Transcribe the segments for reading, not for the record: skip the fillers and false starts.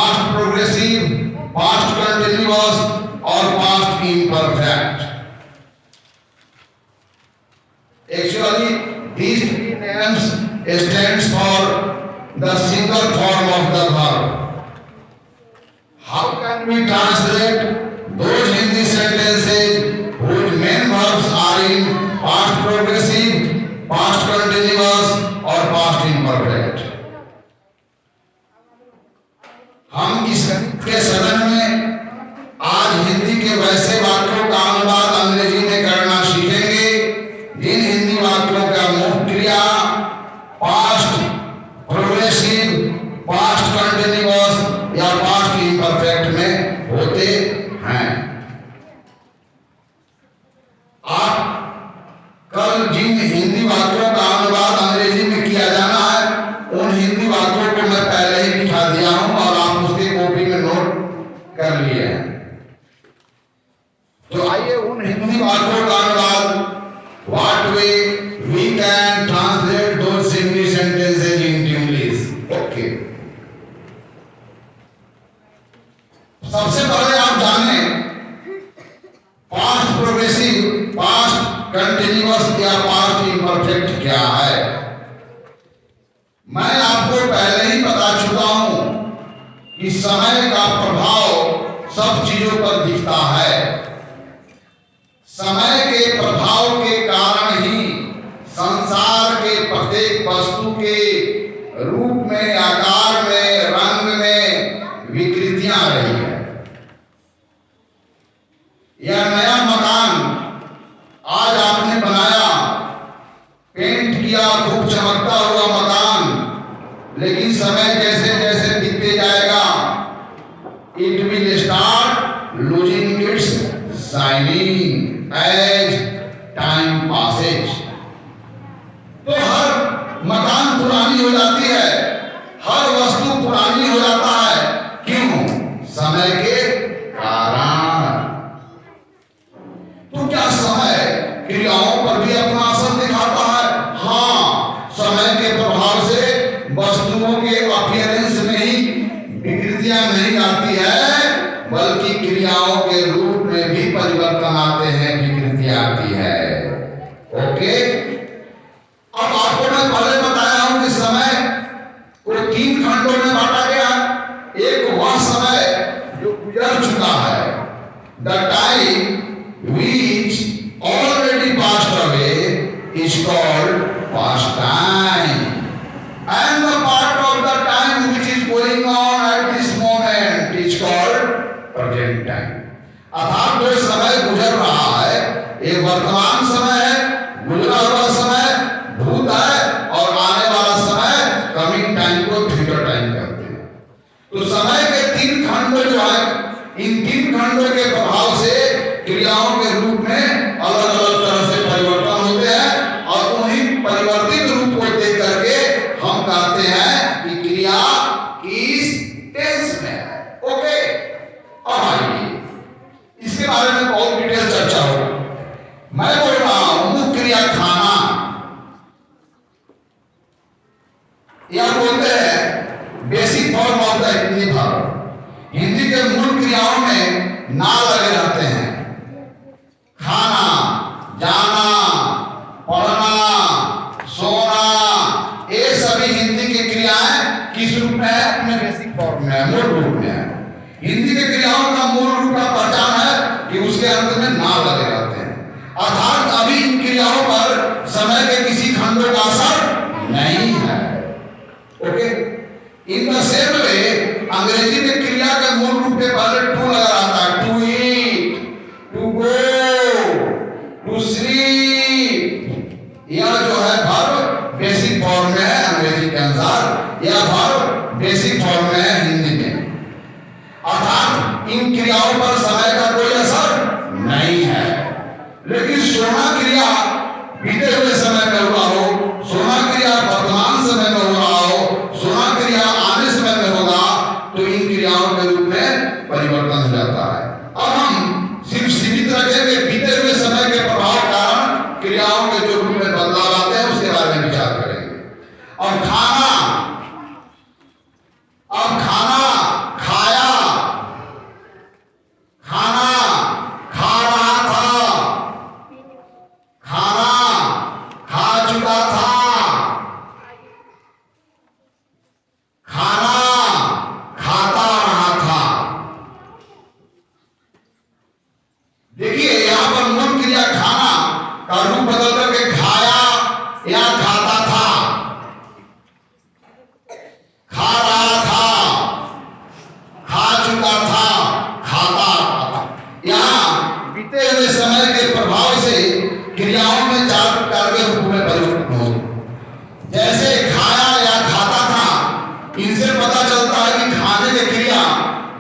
Past progressive, past continuous और past imperfect. Actually, these three names stands for the single form of the verb. How can we translate those Hindi sentences whose main verbs are in past progressive, past continuous or past imperfect? हम इस के सदन में आज हिंदी के वैसे वाक्यों का अनुवाद अंग्रेजी में करना सीखेंगे जिन हिंदी वाक्यों का मुख्य क्रिया पास्ट प्रोग्रेसिव, पास्ट कंटिन्यूअस या पास्ट इम्परफेक्ट में होते हैं। आप कल जिन हिंदी वाक्यों का अनुवाद अंग्रेजी में किया जाना है उन हिंदी वाक्यों को मैं पहले ही लिखा दिया हूं और आप उसके कॉपी में नोट कर लिए हैं। तो आइए उन हिंदी वाक्यों का अनुवाद what way we can translate those English sentences into English. Okay. सबसे पहले आप जाने पास्ट प्रोग्रेसिव, पास्ट कंटिन्यूअस या पास्ट इम्परफेक्ट क्या है। मैं आपको पहले ही बता चुका हूं कि समय का प्रभाव सब चीजों पर दिखता है। समय के प्रभाव के कारण ही संसार के प्रत्येक वस्तु के रूप में, आकार में, रंग में विकृतियां रही है। यह नया मकान आज आपने बनाया, पेंट किया, खूब चमकता हुआ मकान, लेकिन समय जैसे जैसे बीतते जाएगा it will start losing its shining as time passes। तो हर मकान पुरानी हो जाती है, हर वस्तु पुरानी हो जाता है। क्यों? समय के कारण। तो क्या समय क्रियाओं पर भी अपना असर दिखाता है? हाँ, समय के प्रभाव से वस्तुओं के अपीयरेंस में ही विकृतियां नहीं आती है बल्कि क्रियाओं के रूप में भी परिवर्तन आते हैं, विकृतियां आती है। ओके, अब आपको मैं पहले बताया हूं कि समय को 3 खंडों में बांटा गया। एक वह समय जो गुजर चुका है, the time which already passed away is called past time, and the part of the time which is going on at this moment is called present time. अर्थात जो समय गुजर रहा है एक वर्तमान समय है, गुजरा हुआ समय भूत है और आने वाला समय कमिंग टाइम को फ्यूचर टाइम कहते हैं। तो समय के 3 खंड जो है, इन 3 खंडों के प्रभाव से क्रियाओं के रूप में अलग अलग तरह से परिवर्तन होते हैं और उन्हीं परिवर्तित रूप को देख करके हम कहते हैं कि क्रिया किस टेंस में है। ओके, अब आइए इसके बारे में बहुत डिटेल चर्चा होगी। मैं बोल रहा हूं मुख्य क्रिया खाना, या बोलते हैं basic form of the Hindi verb. Hindi के मूल क्रियाओं में ना लगे रहते हैं। खाना, जाना, पढ़ना, सोना, ये सभी हिंदी की क्रियाएं किस रूप में है? अपने बेसिक फॉर्म में, मूल रूप में है। हिंदी के क्रियाओं का मूल रूप का पहचान है कि उसके अंत में ना लगे रहते हैं। अर्थात अभी इन क्रियाओं पर समय के किसी खंडों का असर नहीं है। Okay, in the same way अंग्रेजी में क्रिया के मूल रूप के पहले टू लगा रहता है। To eat, to go, to sleep. यह जो है वर्ब बेसिक फॉर्म में है अंग्रेजी के अनुसार, यह वर्ब बेसिक फॉर्म में है हिंदी में। अर्थात इन क्रियाओं पर समय का कोई असर नहीं है। लेकिन सोना क्रिया बीते हुए समय में हुआ हो, सोना क्रिया वर्तमान समय में हो रहा हो, सोना क्रिया आने समय में होगा, तो इन क्रियाओं के रूप में परिवर्तन हो जाता है। अब हम सिर्फ सीमित रखेंगे बीते हुए समय के प्रभाव कारण क्रियाओं के जो रूप में बदलाव आते हैं उसके बारे में विचार करेंगे। और खाना, अब खाना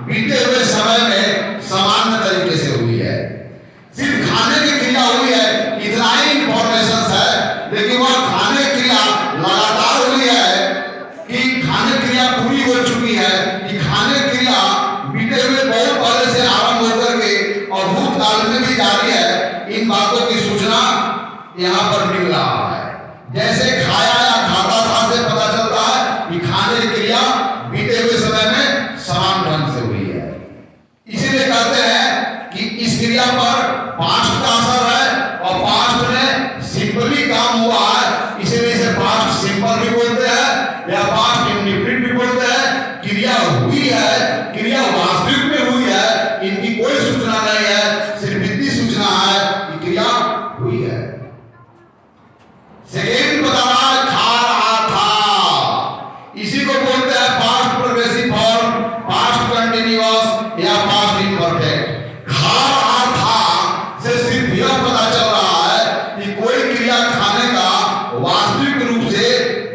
बीते हुए समय में सामान्य तरीके से हुई है। सिर्फ खाने की क्रिया हुई है, इतना ही इंफॉर्मेशन है, लेकिन वह खाने की क्रिया लगातार हुई है कि खाने की क्रिया पूरी हो चुकी है, कि खाने की क्रिया बीते हुए बहुत पहले से आरंभ होकर के और भूतकाल में भी जारी है। इन बातों की सूचना यहाँ पर मिल रहा है। जैसे खाया या खाता था से पता चलता है कि खाने की क्रिया बीते हुए समय में समान ढंग से हुई है। इसीलिए कहते हैं कि इस क्रिया पर पास्ट का असर है और पास्ट में सिंपली काम हुआ है, इसीलिए इसे पास्ट सिंपल भी बोलते हैं या पास्ट इंडिफिनिट भी बोलते हैं। क्रिया हुई है, क्रिया वास्तविक में हुई है, इनकी कोई सूचना नहीं है, सिर्फ इतनी सूचना है कि क्रिया हुई है। सेकेंड बता रहा है खा रहा था, इसी को बोलते हैं past progressive form, past continuous या पास्ट इम्परफेक्ट। खा रहा था से सिर्फ यह पता चल रहा है कि कोई क्रिया खाने का वास्तविक रूप से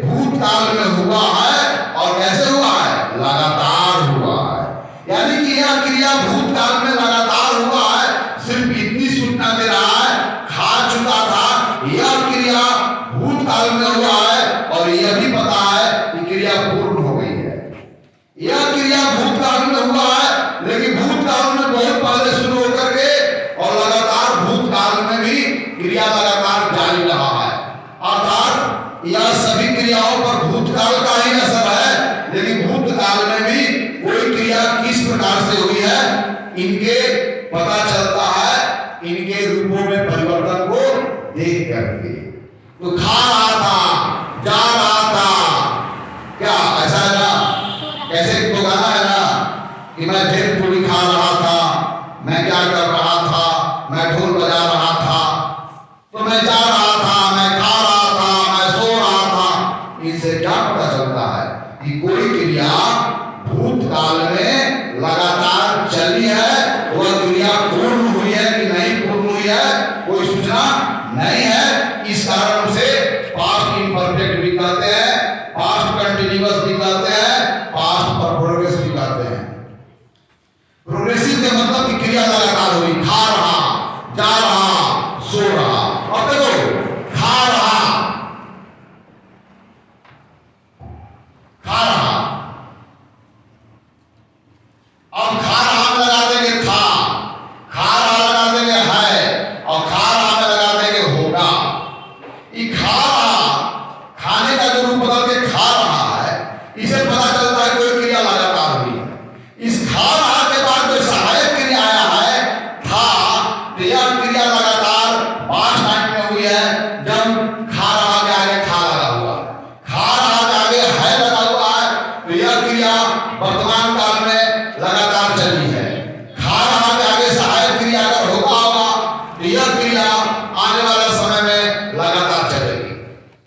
भूतकाल में हुआ है और कैसे हुआ है, लगातार हुआ है। यानी कि यह क्रिया भूतकाल में लगातार हुआ है, सिर्फ इतनी सूचना दे रहा है खा चुका था, यह क्रिया भूतकाल में हुआ है और यह भी पता है कि क्रिया पूर्ण हो गई है। यह क्रिया भूतकाल में हुआ है, लेकिन भूतकाल में बहुत पहले शुरू होकर के और लगातार भूतकाल में भी क्रिया लगातार जारी रहा है। अर्थात यह सभी क्रियाओं पर भूतकाल का ही असर है, लेकिन भूतकाल में भी कोई क्रिया किस प्रकार से हुई है इनके पता चलता है, इनके रूपों में परिवर्तन को देख करके। तो खा रहा था, जा रहा था, क्या ऐसा है ना, कैसे तो गाना है ना कि मैं भेल पूरी खा रहा था, मैं क्या कर रहा था, मैं ढोल बजा रहा था, तो मैं जा रहा था, मैं खा रहा था, मैं सो रहा था। इनसे क्या पता चलता है कि कोई क्रिया भूतकाल में लगातार चली है, वह क्रिया पूर्ण हुई है कि नहीं पूर्ण हुई है कोई सूचना नहीं है। इस कारण से पास्ट इम्परफेक्ट भी कहते हैं, पास्ट कंटिन्यूअस भी कहते हैं, पास्ट पर प्रोग्रेस भी कहते हैं। प्रोग्रेसिव का मतलब कि क्रिया लगातार हुई, खा रहा, जा रहा, सो रहा। अब देखो खा रहा, खा रहा, अब खा रहा में लगा देंगे था, खा रहा लगा देंगे है और खा रहा में लगा देंगे होगा। ये खा रहा, खाने का जो रूप बदल के खा रहा है, इसे पता चलता है कोई क्रिया लगातार हुई है। इस खा रहा के बाद जो सहायक क्रिया आया है था, तो यह क्रिया लगातार पास्ट टाइम में हुई है, जब खा रहा के आगे खा लगा हुआ, खा रहा के आगे है लगा हुआ है, तो यह क्रिया वर्तमान काल में लगातार चली है। खा रहा के आगे सहायक क्रिया अगर होगा तो यह क्रिया आने वाले समय में लगातार चलेगी।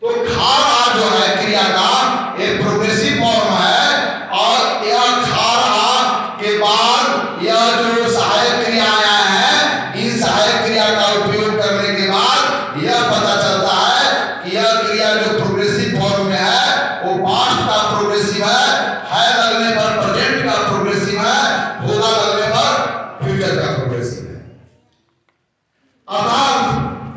तो खा रहा जो है क्रिया का एक प्रोग्रेसिव फॉर्म है और यह खा रहा के बाद यह जो सहायक क्रिया आया है, इन सहायक क्रिया का उपयोग करने के बाद यह पता चलता है कि यह क्रिया जो प्रोग्रेसिव फॉर्म में है वो पास्ट का प्रोग्रेसिव है लगने पर प्रेजेंट का प्रोग्रेसिव है, होगा लगने पर फ्यूचर का प्रोग्रेसिव है। अर्थात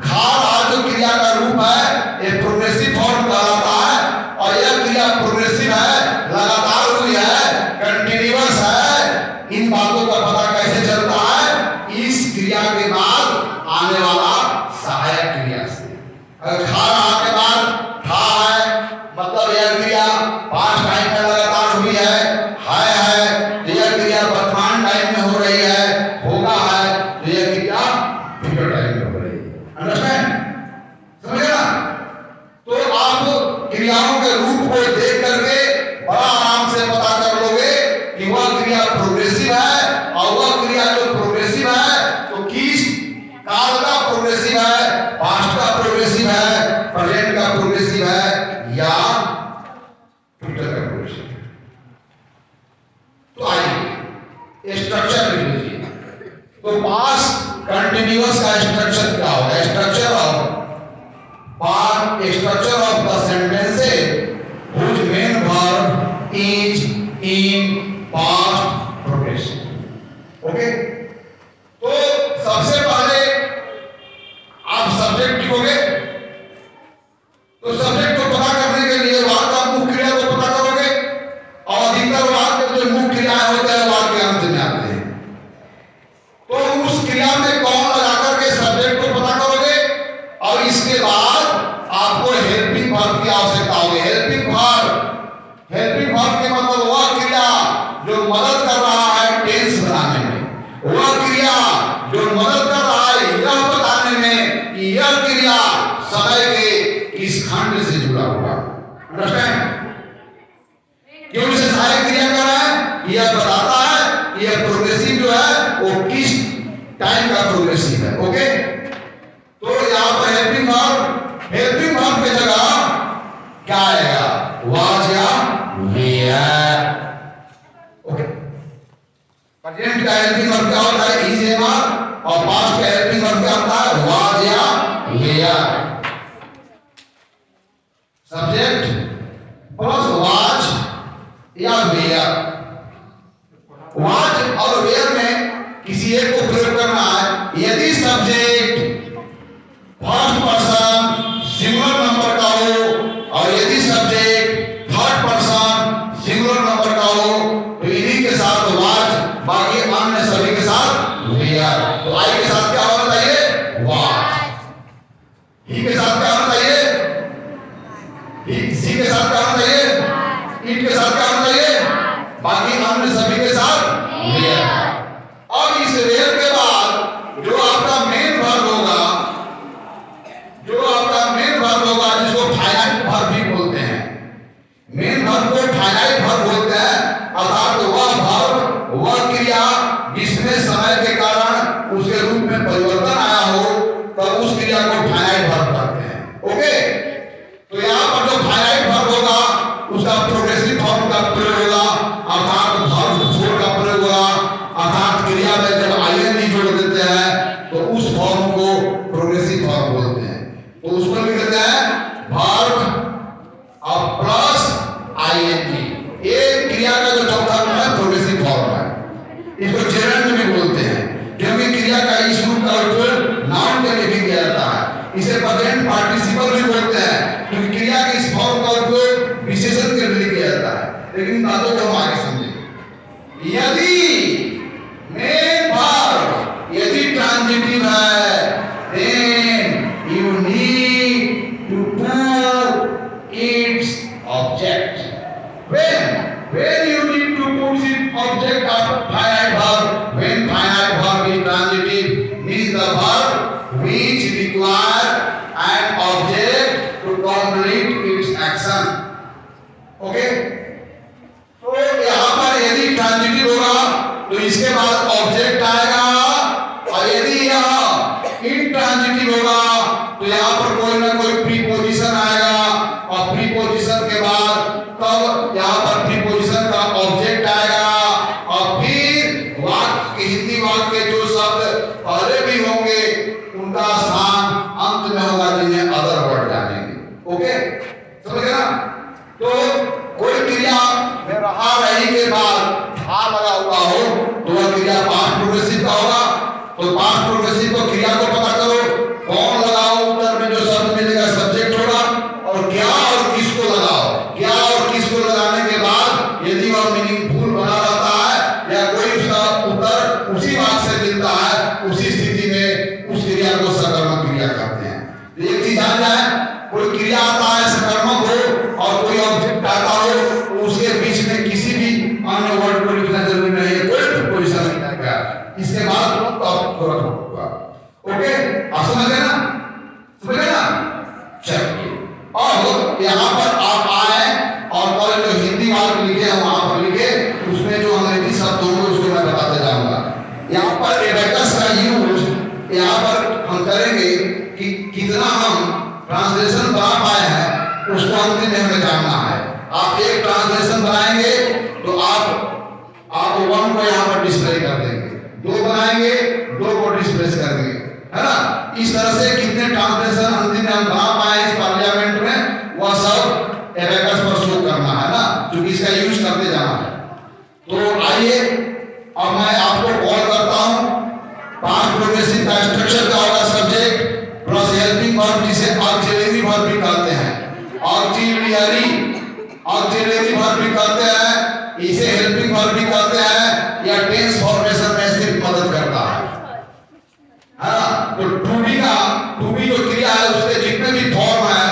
खा रहा जो क्रिया का रूप है ये प्रोग्रेसिव फॉर्म कहलाता है और यह क्रिया प्रोग्रेसिव है, लगातार हुई है, कंटिन्यूअस है। इन बातों का पता कैसे चलता है, इस क्रिया के बाद आने वाला सहायक क्रिया से। अगर खा रहा के बाद था है, मतलब यह क्रिया पास्ट टाइम में लगातार हुई है, तो यह क्रिया वर्तमान टाइम में हो रही है, होगा है, तो यह क्रिया फ्यूचर टाइम में हो रही है। अंडरस्टैंड, समझे ना? तो आप क्रियाओं के रूप को देख करके बड़ा आराम से पता कर लोगे कि वह क्रिया प्रोग्रेसिव है और वह क्रिया जो प्रोग्रेसिव है तो किस काल का प्रोग्रेसिव है, पास्ट का प्रोग्रेसिव है, प्रेजेंट का प्रोग्रेसिव है या फ्यूचर का प्रोग्रेसिव है। तो आइए स्ट्रक्चर लिख लीजिए। तो पास्ट कंटिन्यूअस का स्ट्रक्चर क्या होगा? Structure of the sentences whose main verb is in past progressive। ये प्रोग्रेसिव जो है वो किस टाइम का प्रोग्रेसिव है। ओके, तो यहाँ पर हेल्पिंग वर्ब की जगह क्या आएगा, वाज या वेयर। ओके, प्रेजेंट का हेल्पिंग वर्ब क्या होता है, इज एम आर, और पास्ट का हेल्पिंग वर्ब क्या होता है, वाज या वेयर। सब्जेक्ट प्लस वाज या वेयर। वाज और वेयर में किसी एक को प्रयोग करना है। यदि subject first person singular number का हो और यदि subject third person singular number का हो तो इन्हीं के साथ वाज, बाकी अन्य सभी के साथ वेयर। तो आई के साथ क्या होना चाहिए, वाज। ही के साथ क्या होना चाहिए, सी के साथ क्या होना चाहिए, इट के साथ क्या होना चाहिए, बाकी अन्य सभी के साथ वेयर। और इस वेयर के बाद जो आपका मेन वर्ब होगा, जिसको फाइनाइट वर्ब भी बोलते हैं, मेन वर्ब को फाइनाइट वर्ब बोलते हैं, अर्थात वह क्रिया जिसमें समय के कारण उसके रूप में परिवर्तन आया हो तब उस क्रिया को फाइनाइट वर्ब कहते हैं। ओके, तो यहाँ पर जो फाइनाइट वर्ब होगा उसका प्रोग्रेसिव फॉर्म का प्रयोग होगा, अर्थात वर्ब फोर का प्रयोग होगा, अर्थात क्रिया में जब आईएनजी जोड़ देते हैं तो उस फॉर्म को प्रोग्रेसिव फॉर्म बोलते हैं। तो उसको लिख देते हैं वर्ब और प्लस आईएनजी। ये क्रिया का जो चौथा रूप है प्रोग्रेसिव फॉर्म है। इसको जेरेंड भी बोलते हैं क्योंकि क्रिया का इस रूप का उपयोग नाउन के लिए भी किया जाता है। इसे प्रेजेंट पार्टिसिपल भी बोलते हैं क्योंकि क्रिया के इस फॉर्म का उपयोग विशेषण के लिए किया जाता है। लेकिन बातों को हम आगे समझेंगे। यदि मेन वर्ब यदि ट्रांजिटिव है then you need to put its object. When you need to put its object after finite verb, when finite verb is transitive, means the verb which require an object to complete its action. Okay? तो यहाँ पर यदि transitive होगा तो इसके बाद object आएगा, और यदि यह इंट्रांजिटिव होगा तो यहाँ पर कोई ना कोई प्रीपोजिशन आएगा, और प्रीपोजिशन के बाद तब यहाँ पर प्रीपोजिशन का ऑब्जेक्ट आएगा, और फिर वाक्य हिंदी वाक्य के जो शब्द पहले भी होंगे उनका स्थान अंत में होगा जिन्हें अदर वर्ड जानेंगे। ओके, समझ गए ना? तो कोई क्रिया में रहा रही के बाद आ लगा हुआ हो तो वह क्रिया पास्ट प्रोग्रेसिव का होगा। तो पास्ट प्रोग्रेसिव को क्रिया को पता करो, कौन लगाओ, उत्तर में जो शब्द मिलेगा सब्जेक्ट होगा, और क्या और किसको लगाओ। क्या और किसको लगाने के बाद यदि वह मीनिंगफुल बना रहता है या कोई उसका उत्तर उसी वाक्य से मिलता है, उसी स्थिति में उस क्रिया को सकर्मक क्रिया कहते हैं। तो एक चीज जान जाए, कोई क्रिया आता है सकर्मक हो और कोई ऑब्जेक्ट आता हो, उसके बीच में किसी भी अन्य वर्ड को लिखना जरूरी नहीं है, कोई प्रीपोजिशन नहीं आएगा। इसके बाद तुरंत टॉपिक पूरा होगा। ओके, आप समझ गए ना? समझ गए ना? चलिए, और यहाँ पर आप आए और कल जो हिंदी वाले लिखे हैं वहां पर लिखे, उसमें जो अंग्रेजी शब्द होंगे उसको मैं बताते जाऊंगा। यहाँ पर एबेकस का यूज यहाँ पर हम करेंगे कि कितना हम ट्रांसलेशन बना पाए हैं उसको अंतिम में हमें जानना है। आप एक ट्रांसलेशन बनाएंगे तो आप वन को यहाँ पर डिस्प्ले कर देंगे, दो बनाएंगे, दो को डिस्प्ले कर देंगे, है ना? इस तरह से कितने ट्रांसलेशन अंतिम में हम बना पाए इस पार्लियामेंट में, वह सब एबेकस पर शो करना है ना, क्योंकि इसका यूज करते जाना है। तो आइए अब मैं आपको कॉल करता हूँ। पास्ट प्रोग्रेसिव का स्ट्रक्चर क्या होगा, सब्जेक्ट प्लस हेल्पिंग वर्ब, जिसे ऑक्सिलरी वर्ब भी कहते हैं, ऑक्सिलरी वर्ब भी कहते हैं, इसे हेल्पिंग वर्ब भी कहते हैं, या टेंस फॉर्मेशन में सिर्फ मदद करता है ना? तो टू बी जो क्रिया है उसके जितने भी फॉर्म है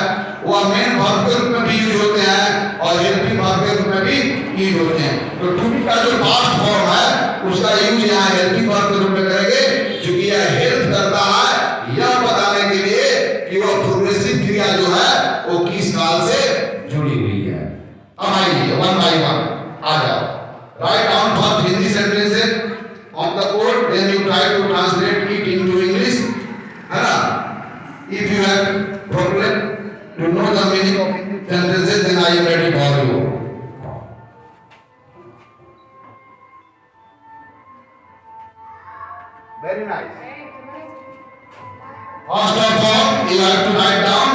वह मेन वर्ब के रूप में भी यूज होते हैं और हेल्पिंग वर्ब के रूप में भी यूज होते हैं। तो टू बी का जो पास्ट फॉर्म है उसका यूज यहाँ हेल्पिंग वर्ब के रूप में करेंगे, क्योंकि यह हेल्प करता है यह बताने के लिए कि वह प्रोग्रेसिव क्रिया जो है वो किस काल से जुड़ी हुई है। अब आइए one by one. Very nice. First of all, you have to write down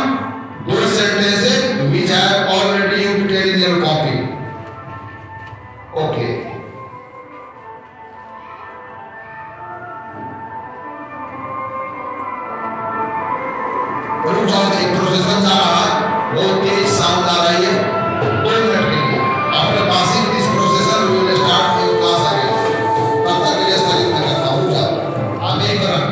those sentences which I have already you written in your copy. Okay. रुक जाओ, एक प्रोसेसर जा रहा है, बहुत तेज साउंड आ रही है, 2 मिनट के लिए। After passing this processor, we will start your class again. तब तक के लिए स्थगित मैं करता हूँ। जाओ आगे करें।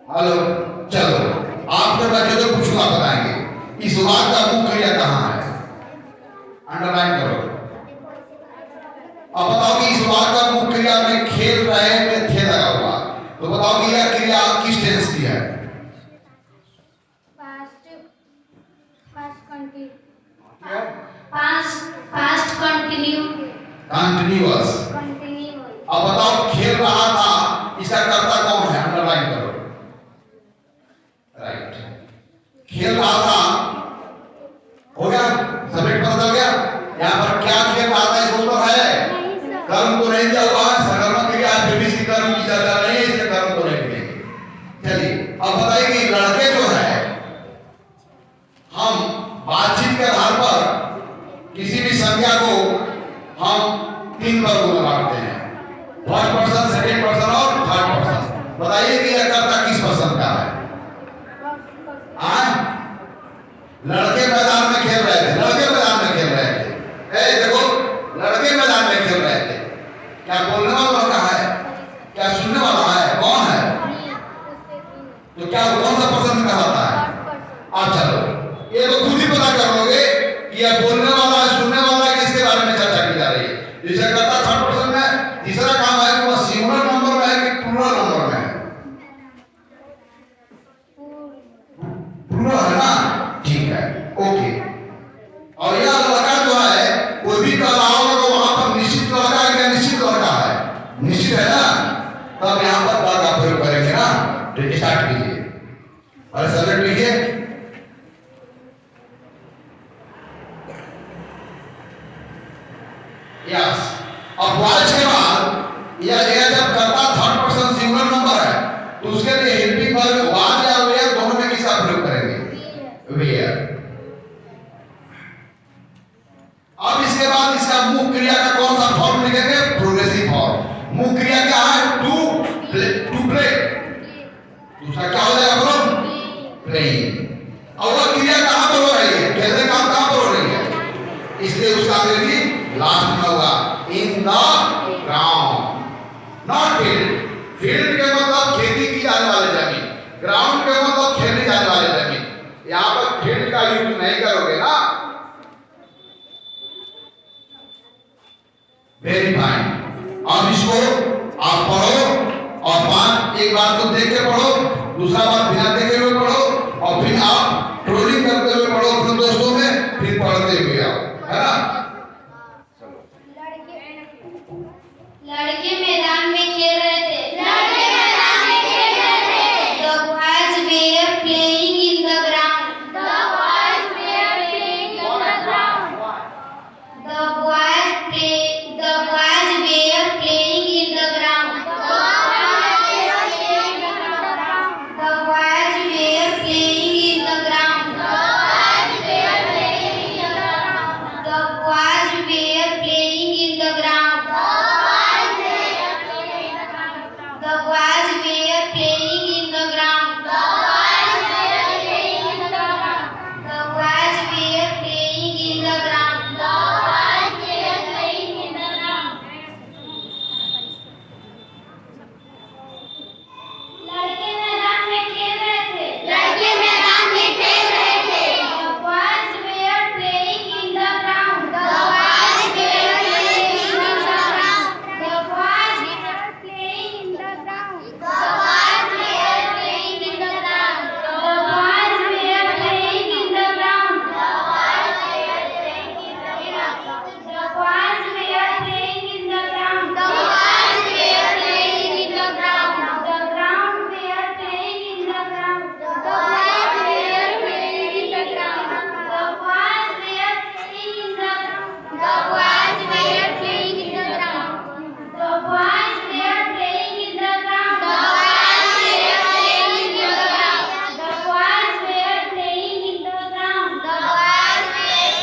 हेलो, चलो आपके बच्चे तो कुछ बात बताएंगे। इस वाक्य का मुख्य क्रिया कहाँ है? अंडरलाइन करो। अब बताओ कि इस वाक्य का मुख्य क्रिया में खेल रहे में थे लगा हुआ, तो बताओ कि यह क्रिया किस टेंस की है? Past continuous. अब बताओ खेल रहा था, इसका कर्ता कौन है? अंडरलाइन करो। राइट, खेल रहा था, हो गया, सब्जेक्ट पता चल गया। यहाँ पर क्या खेल रहा था इसको तो है, कर्म तो नहीं दिया हुआ है, सकर्मक क्रिया है, फिर भी इसकी कर्म की चर्चा नहीं है, इसलिए कर्म तो नहीं मिलेगी। चलिए अब बताइए कि लड़के जो है, हम बातचीत के आधार पर किसी भी संज्ञा को हम 3 वर्गों में बांटते हैं, फर्स्ट पर्सन, सेकंड पर्सन और थर्ड पर्सन। बताइए कि यह कर्ता किस पर्सन का है? लड़के मैदान में खेल रहे थे, लड़के मैदान में खेल रहे थे। देखो, लड़के मैदान में खेल रहे थे। क्या बोलने वाला लड़का है? क्या सुनने वाला है? कौन है? तो क्या कौन सा पर्सन कहलाता है? अब चलो ये तो खुद ही पता कर लोगे कि यह बोलने वाला है, सुनने वाला है, किसके बारे में चर्चा की जा रही है। जिसे करता थर्ड पर्सन में। तीसरा काम है कि वह सिंगुलर नंबर में है कि प्लूरल नंबर में है? प्लूरल है ना, ठीक है, ओके। और यह लड़का जो है, कोई भी कह रहा होगा तो वहां पर निश्चित लड़का है क्या? निश्चित लड़का है, निश्चित है ना, तब यहाँ पर द का प्रयोग करेंगे ना। तो स्टार्ट कीजिए और सब्जेक्ट लिखिए। यस, अब वाइस के बाद यह जब करता थर्ड पर्सन सिंगुलर नंबर है, तो उसके लिए हेल्पिंग वर्ब वाज या वेयर दोनों में किसका प्रयोग करेंगे? वेयर। अब इसके बाद इसका मुख्य क्रिया का कौन सा फॉर्म लिखेंगे? Progressive form. मुख्य क्रिया क्या है? To play. दूसरा क्या हो जाएगा? प्लेइंग। और वह क्रिया कहां पर हो रही है? खेलने का कहां पर हो रही है? इसलिए उसका भी लास्ट में होगा in the ground, not field. Field के मतलब खेती की जाने वाली जमीन, ग्राउंड के मतलब खेली जाने वाली जमीन। यहाँ पर फील्ड का यूज नहीं करोगे ना। Very fine. अब इसको आप पढ़ो और एक बार तो देख के पढ़ो, दूसरा बार बिना देखे हुए पढ़ो, और फिर आप ट्रोलिंग करते हुए पढ़ो अपने दोस्तों में, फिर पढ़ते हुए आओ, है ना। लड़के मैदान में खेल रहे थे। लड़के मैदान में खेल रहे थे। The boys were playing in the ground. The boys were playing in the ground.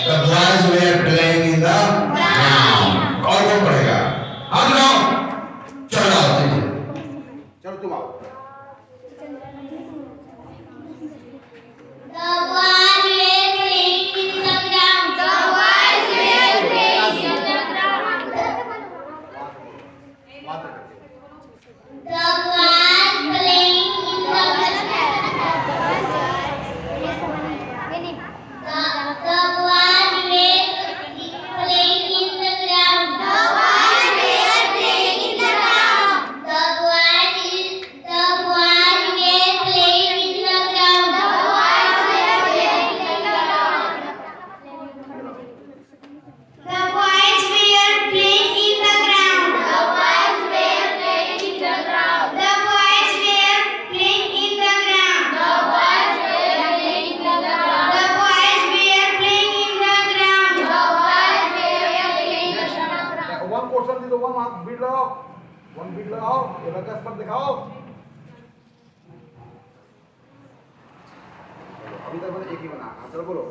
The boys were playing in the ground. और कौन पढ़ेगा? हाँ जाओ, चलो आओ, चलो तुम आओ। The boys were playing in the ground. The boys were playing in the ground. The boys playing in the one beat लगाओ, ये रकस पर दिखाओ। अभी तक मैंने एक ही बना, चलो बोलो।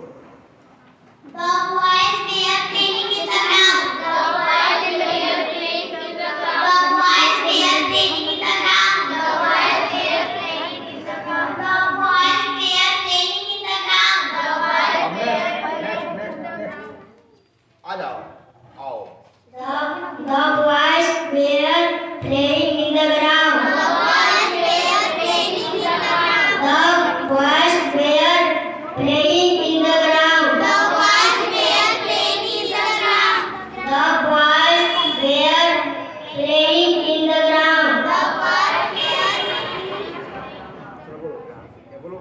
The boys were playing in the ground. The boys were playing in the ground. The boys were playing in the ground. The boys were playing in the ground. The boys were playing in the ground. The boys were next आ जाओ, आओ। The boys were playing in the ground. The boys were playing in the ground. The boys were playing in the ground. The boys were playing in the ground. The boys were playing in the ground. The boys बोलो।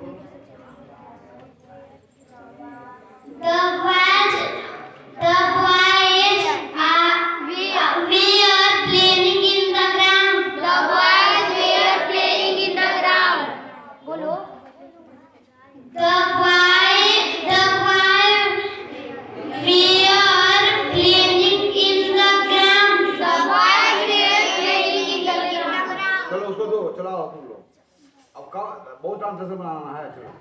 The boys we are playing in the ground. The boys were playing in the ground. बोलो. The boys we are playing in the ground. The boys were playing in the ground. चलो उसको दो, चलाओ तुम लोग। अब बहुत आंसर से बनाना है, चलो।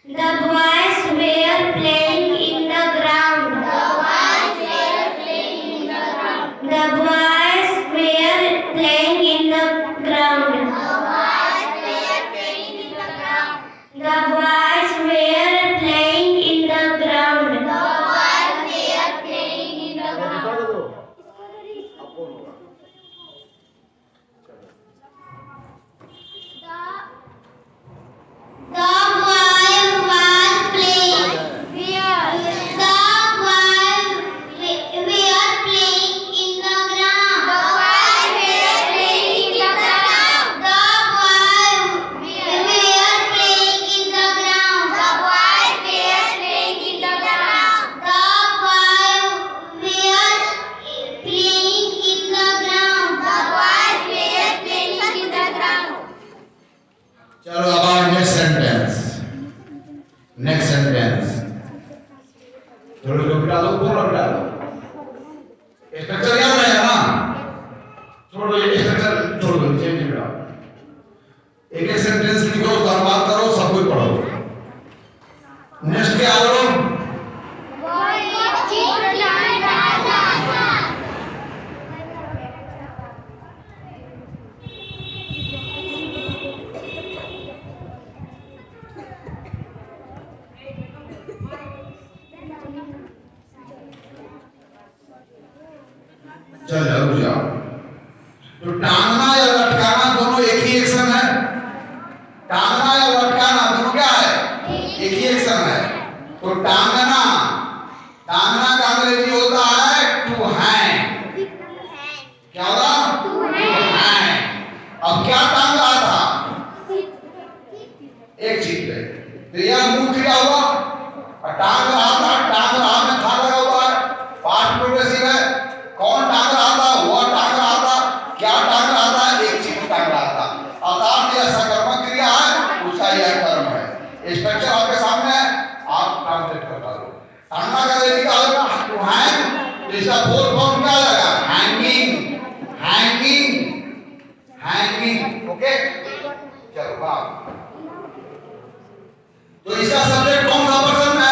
The boys were playing in the ground. The boys were playing in the ground. The boys were playing in the ground. The boys were playing in the ground. The boys were playing in the ground. The boys were playing in the दूसरा ground. दे दो। अब कौन होगा? चलो। The boy was playing. We are playing in the ground. The boy were playing in the ground. The boy were playing in the ground. The boy were playing in the ground. The boy were playing in the ground. The boy were playing in the ground. चलो अब आओ next sentence. Next sentence थोड़ा सा डालो, पूरा डालो। Structure याद है ना? छोड़ो ये स्ट्रक्चर, छोड़ दो, चेंज करो। एक एक सेंटेंस लिखो, बर्बाद करो, सब कुछ पढ़ो। नेक्स्ट क्या करो? चलो रुक जाओ। तो टांगना या लटकाना दोनों एक ही एक्शन है। टांगना या लटकाना दोनों क्या है? एक ही एक्शन है। तो टांगना का अंग्रेजी होता है टू हैंग। क्या होगा? To hang. अब क्या टांग रहा था? एक चीज पे क्रिया मूल क्रिया हुआ और टांग रहा था, टांग रहा में था लगा हुआ है, पास्ट प्रोग्रेसिव है। कौन टांग रहा था? वो टांग रहा था। क्या टांग रहा था? एक चीज टांग रहा था। अर्थात यह सकर्मक क्रिया है, उसका यह कर्म है। स्ट्रक्चर आपके सामने है, आप ट्रांसलेट करता रहो। टांगना का तरीका होगा टू हैंग, तो इसका फुल फॉर्म क्या आएगा? Hanging, hanging, hanging. ओके, चलो बात। तो इसका सब्जेक्ट कौन सा पर्सन है?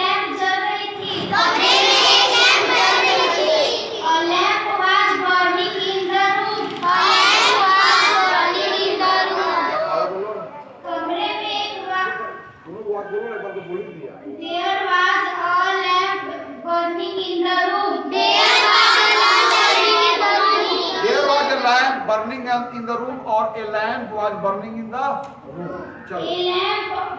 बात बोलो ना, एक बार तो बोल ही दिया। There was a lamp burning in the room. There was a lamp burning in the room. There was a lamp burning in the room or a lamp was burning in the room. चलो। A lamp was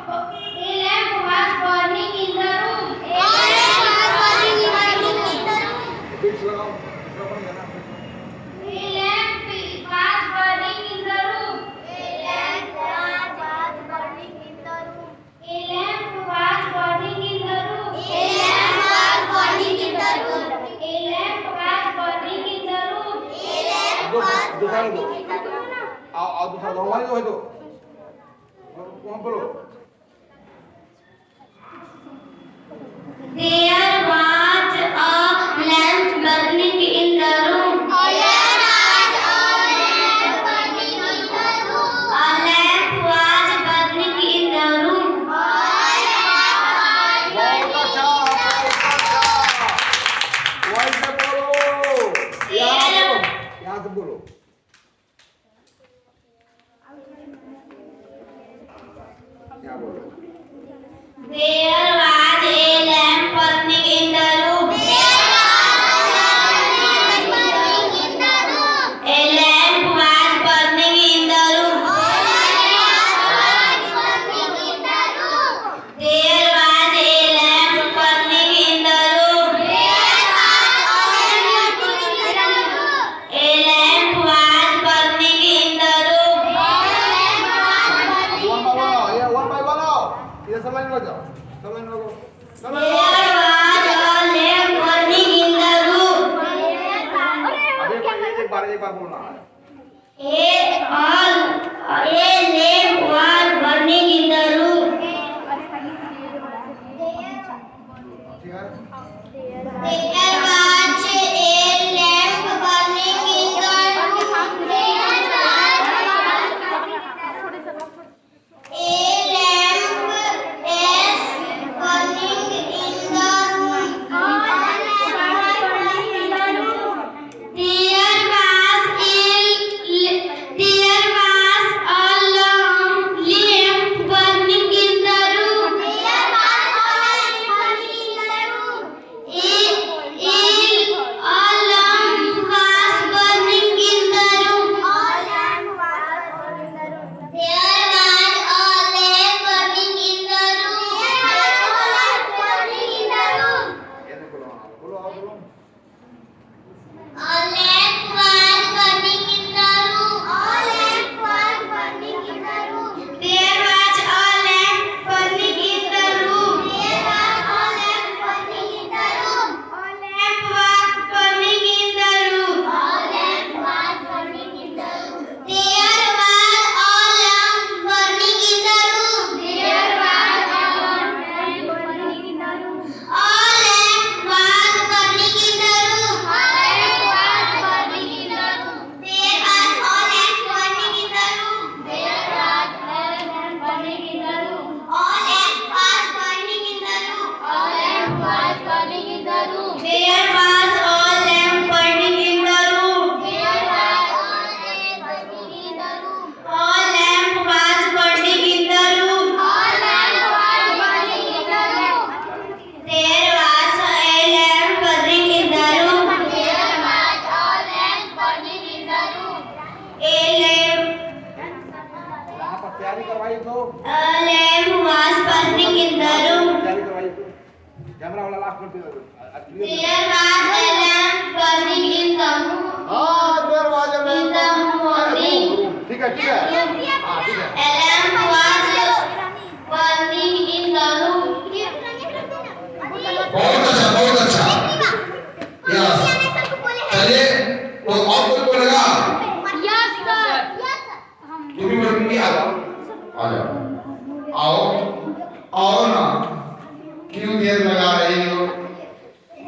burning in the room. A lamp was burning in the room. Beats लगाओ, इसका बन गया ना। A lamp was burning in the room. A lamp was burning in the room. A lamp was burning in the room. A lamp was burning in the room. A lamp was burning in the room. A lamp was burning in the room. आओ दूसरा दो, हमारी दो है तो कौन बोलो? There was a lamp burning in the room. There was a lamp burning in the room. A lamp was burning in the room. बहुत अच्छा, वैसे बोलो, यहाँ से बोलो। यहाँ बोलो। There was a lamp burning in the room. There was a lamp burning in the room. A lamp was burning in the room. There was a lamp burning in the room. A lamp was burning in the room. One by one आओ, ये सब line में जाओ, सब line में जाओ, सब line में There was a lamp burning in the room. अभी एक बार बोलना है। A lamp was burning in the room. ठीक है? There was a lamp burning in the room. A lamp is burning in the room. There was a lamp burning in the room. ये नहीं बोलो, हाँ, बोलो आओ बोलो। A lamp was burning in the room. There was a lamp burning in the room. A lamp was burning in the room. There was a lamp burning in the room. There was a lamp burning in the room. A lamp was burning in the room. There was a lamp burning in the room. There was a lamp burning in the room. A lamp was burning in the room. There was a lamp burning in the room. A lamp was burning in the room. There was a lamp burning in the room. A lamp यहाँ पर तैयारी करवाई तो, A lamp was burning in the room. तैयारी करवाई तो, camera वाला last में There was a lamp burning in the room. हाँ, दरवाजे में In the morning. ठीक है, ठीक है, हाँ, ठीक है। A lamp was burning in the room. बहुत अच्छा। यस। चलिए, तो और कोई बोलेगा? तुम भी बोलेंगी, आ जाओ, आ जाओ, आओ ना। क्यों देर लगा रही हो?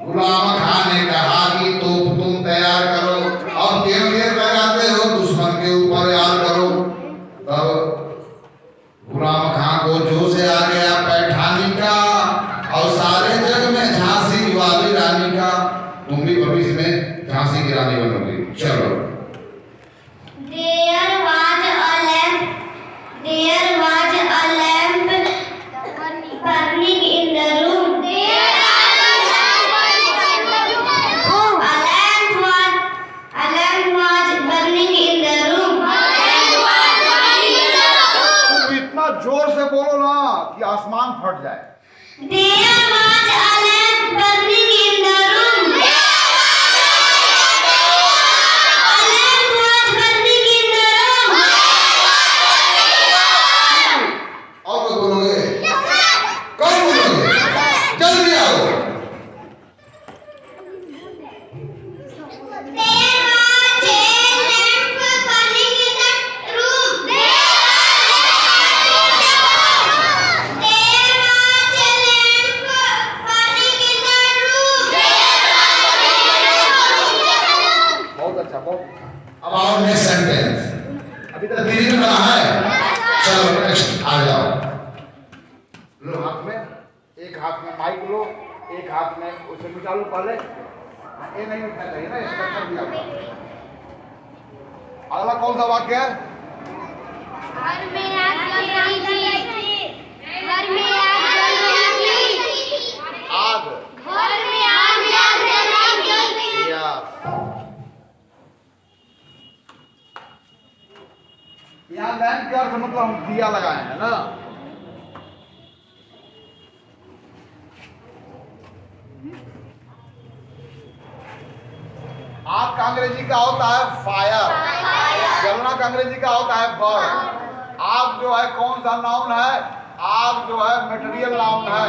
गुलाम खान ने कहा कि तोप तुम तैयार करो, अब क्यों देर लगाते हो? दुश्मन के ऊपर यार करो। तब गुलाम खान को जोश आ गया पैठानी का और सारे जग में झांसी वाली रानी का। तुम भी भविष्य में झांसी की रानी बनोगी। चलो। There was a lamp जोर से बोलो ना कि आसमान फट जाए। There was a lamp burning in the room. A lamp was burning in the room. और कोई बोलोगे? कौन बोलोगे? जल्दी आओ। There was a lamp burning in the room. There was a lamp burning in the room. बहुत अच्छा, बहुत। अब आओ नेक्स्ट सेंटेंस। अभी तक दिल्ली में बना है। चलो नेक्स्ट आ जाओ। लो हाथ में, एक हाथ में माइक लो, एक हाथ में उसे मिटा लो पहले। ये नहीं मिटना चाहिए ना, इसका कर दिया। अगला कौन सा वाक्य है? घर में आग जल रही थी। घर में आग जल रही थी। आग। घर में आग जल रही थी। यस। यहाँ लैंप के अर्थ मतलब हम दिया लगाए हैं ना। आग का अंग्रेजी का होता है फायर। जलना का अंग्रेजी का होता है बर्न। आग जो है कौन सा नाउन है? आग जो है मटेरियल नाउन है।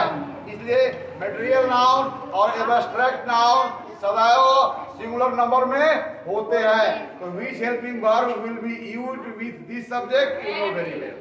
इसलिए मटेरियल नाउन और एब्स्ट्रैक्ट नाउन सदैव सिंगुलर नंबर में होते हैं। तो which helping verb will be used with this subject you know very well.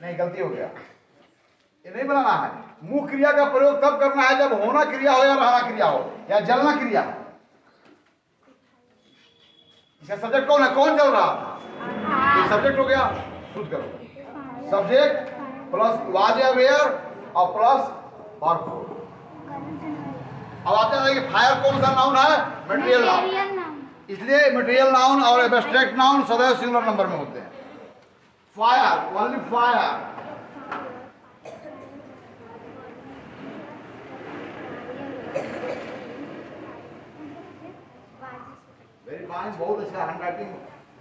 नहीं, गलती हो गया। ये नहीं बनाना है। मुख्य क्रिया का प्रयोग तब करना है जब होना क्रिया हो या रहना क्रिया हो या जलना क्रिया हो। इसका सब्जेक्ट कौन है? कौन जल रहा था? ये सब्जेक्ट हो गया। शुद्ध करो। सब्जेक्ट प्लस वाज अवेयर और प्लस वर्ब। अब आते हैं कि फायर कौन सा नाउन है? Material noun. इसलिए मटेरियल नाउन और एब्स्ट्रैक्ट नाउन सदैव सिंगुलर नंबर में होते हैं। Fire, only fire. Very fine, बहुत अच्छा हैंडराइटिंग,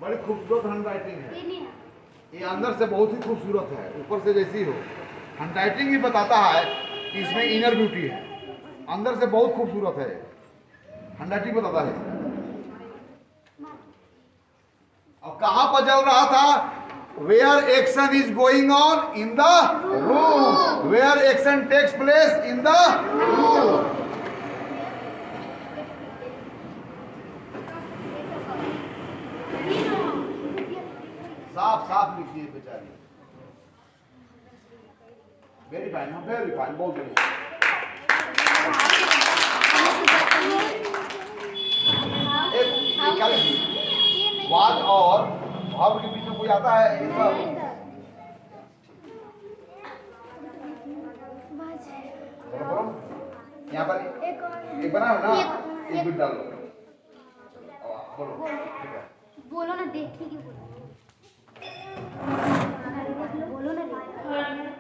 बड़ी खूबसूरत हैंडराइटिंग है। ये अंदर से बहुत ही खूबसूरत है, ऊपर से जैसी हो। हैंडराइटिंग ही बताता है कि इसमें इनर ब्यूटी है। अंदर से बहुत खूबसूरत है। हैंडराइटिंग बताता है। अब कहां पर चल रहा था? Where action is going on in the room. Where action takes place in the room. साफ साफ लिखिए बेचारी। वेरी फाइन, वेरी फाइन, बहुत बढ़िया। एक क्या लिखिए? वाज और भाव के बीच में कोई आता है? ये सब बोलो। यहाँ पर एक बना है ना, एक बिट डालो। बोलो, ठीक है। बोलो ना, देखिए कि बोलो ना।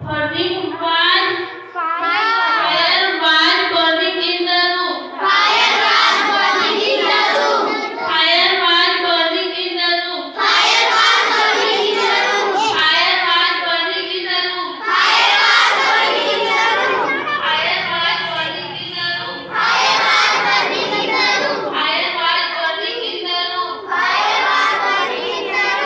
Burning was fire was burning in the room. Fire was burning in the room. Fire was burning in the room. Fire was burning in the room. Fire was burning in the room. Fire was burning in the room. Fire was burning in the room. Fire was burning in the room. Fire was burning in the room. Fire was burning in the room.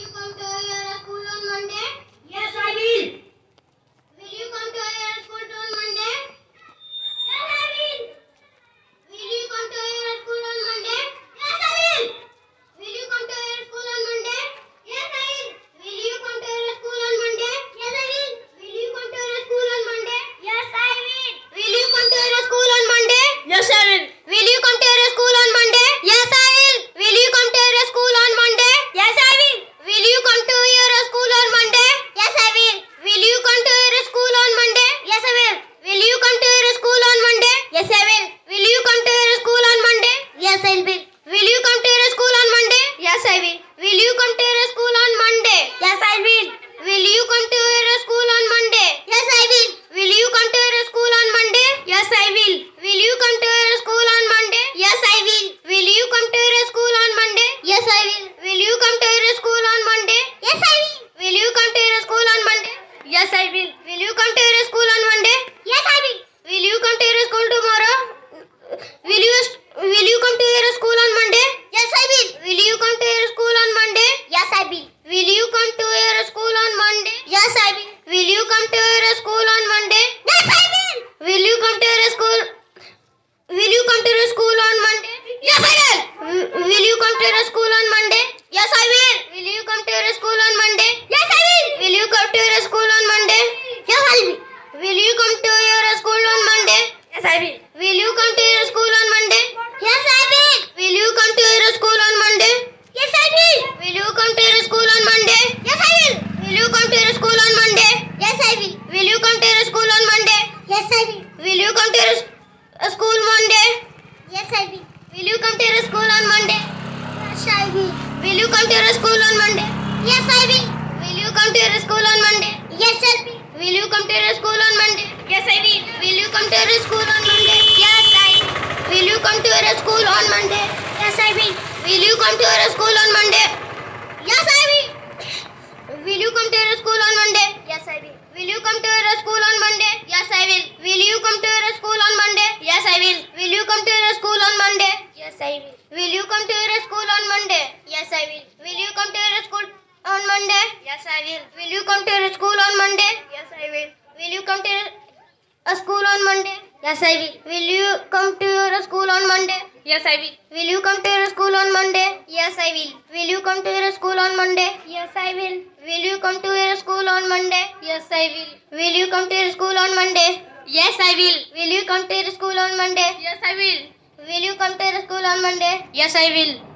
you come to your school on Monday? Yes, I will. Will you come to your school on Monday? Yes, I will. Will you come to your school on Monday? Yes, I will. Will you come to your school on Monday? Yes, I will. Will you come to your school on Monday? Yes, I will. Will you come to your school on Monday? Yes, I will. Will you come to your school on Monday? Yes, I will. Will you come to your school on Monday? Yes, I will. Will you come to your school on Monday? Yes, I will. Will you come to your school on Monday? Yes, I will. Will you come to your school on Monday? Yes, I will. Will you come to your school on Monday? Yes, I will. Will you come to your school on Monday? Yes, I will. Will you come to your school on Monday? Yes, I will. Will you come to your school on Monday? Yes, I will. Will you come to your school on Monday? Yes, I will. Will you come to your school on Monday? Yes, I will. Will you come to your school on Monday? Yes, I will. Will you come to your school on Monday? Yes, I will. Will you come to your school on Monday? Yes, I will. Will you come to your school on Monday? Yes, I will. Will you come to your school on Monday? Yes, I will. Will you come to your school tomorrow? Will you come to your school on Monday? Yes, I will. Will you come to your school on Monday? Yes, I will. Will you come to your school on Monday? Yes, I will. Will you come to your school on Monday? Yes, I will. Will you come to your school? Will you come to your school on Monday? Yes, I will. Will you come to your school on Monday? Yes, I will. Will you come to your school on Monday? Yes, I will. Will you come to your school on Monday? Yes, I will. Will you come to your school on Monday? Yes, I will. Will you come to your school on Monday? Yes, I will. Will you come to your school on Monday? Yes, I will. Will you come to your school on Monday? Yes, I will. Will you come to your school on Monday? Yes, I will. Will you come to your school on Monday? Yes, I will. Will you come to your school Monday? Yes, I will. Will you come to your school on Monday? Yes, I will. Will you come to your school on Monday? Yes, I will. Will you come to your school on Monday? Yes, I will. Will you come to your school on Monday? Yes, I will. Will you come to your school on Monday? Yes, I will. Will you come to your school on Monday? Yes, I will. Will you come to your school on Monday? Yes, I will. Will you come to your school on Monday? Yes, I will. Will you come to your school on Monday? Yes, I will. Will you come to your school on Monday? Yes, I will. Will you come to your school on Monday? Yes, I will. Will you come to your school on Monday? Yes, I will. Will you come to your school on Monday? Yes, I will. Will you come to your school on Monday? Yes, I will. Will you come to your school on Monday? Yes, I will. Will you come to your school on Monday? Yes, I will. Will you come to your school on Monday? Yes, I will. Will you come to your school on Monday? Yes, I will. Will you come to your school on Monday? Yes, I will. Will you come to your school on Monday? Yes, I will. Will you come to your school on Monday? Yes, I will. Will you come to your school on Monday? Yes, I will.